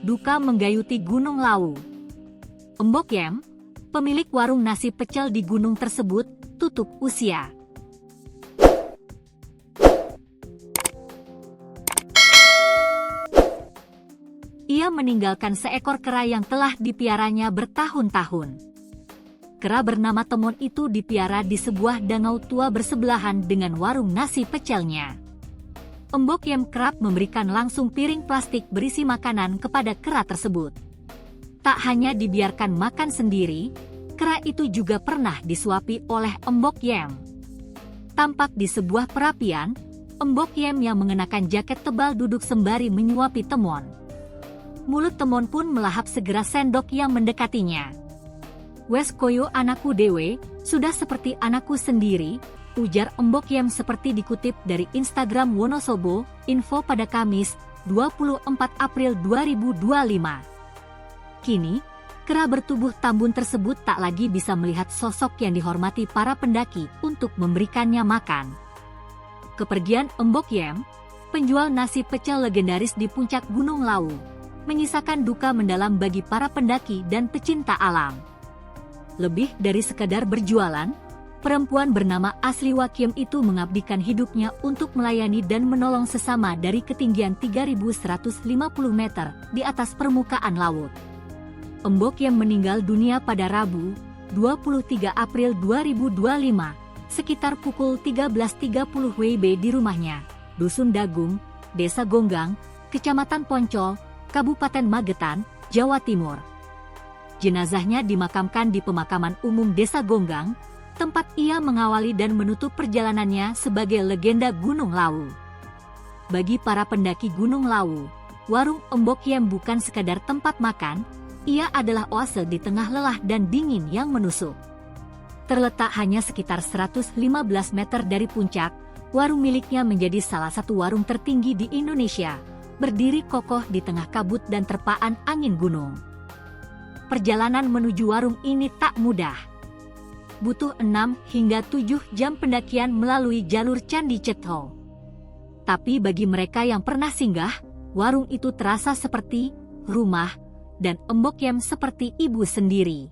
Duka menggayuti Gunung Lawu. Mbok Yem, pemilik warung nasi pecel di gunung tersebut, tutup usia. Ia meninggalkan seekor kera yang telah dipiaranya bertahun-tahun. Kera bernama Temon itu dipiara di sebuah danau tua bersebelahan dengan warung nasi pecelnya. Mbok Yem kerap memberikan langsung piring plastik berisi makanan kepada kera tersebut. Tak hanya dibiarkan makan sendiri, kera itu juga pernah disuapi oleh Mbok Yem. Tampak di sebuah perapian, Mbok Yem yang mengenakan jaket tebal duduk sembari menyuapi Temon. Mulut Temon pun melahap segera sendok yang mendekatinya. "Wes koyo anakku dewe, sudah seperti anakku sendiri," ujar Mbok Yem seperti dikutip dari Instagram Wonosobo, info pada Kamis, 24 April 2025. Kini, kera bertubuh tambun tersebut tak lagi bisa melihat sosok yang dihormati para pendaki untuk memberikannya makan. Kepergian Mbok Yem, penjual nasi pecel legendaris di puncak Gunung Lawu, menyisakan duka mendalam bagi para pendaki dan pecinta alam. Lebih dari sekadar berjualan, perempuan bernama Asli Wakiem itu mengabdikan hidupnya untuk melayani dan menolong sesama dari ketinggian 3.150 meter di atas permukaan laut. Mbok Yem meninggal dunia pada Rabu, 23 April 2025, sekitar pukul 13.30 WIB di rumahnya, Dusun Dagung, Desa Gonggang, Kecamatan Poncol, Kabupaten Magetan, Jawa Timur. Jenazahnya dimakamkan di pemakaman umum Desa Gonggang, tempat ia mengawali dan menutup perjalanannya sebagai legenda Gunung Lawu. Bagi para pendaki Gunung Lawu, warung Mbok Yem bukan sekadar tempat makan, ia adalah oase di tengah lelah dan dingin yang menusuk. Terletak hanya sekitar 115 meter dari puncak, warung miliknya menjadi salah satu warung tertinggi di Indonesia, berdiri kokoh di tengah kabut dan terpaan angin gunung. Perjalanan menuju warung ini tak mudah. Butuh 6 hingga 7 jam pendakian melalui jalur Candi Cetho. Tapi bagi mereka yang pernah singgah, warung itu terasa seperti rumah, dan Mbok Yem seperti ibu sendiri.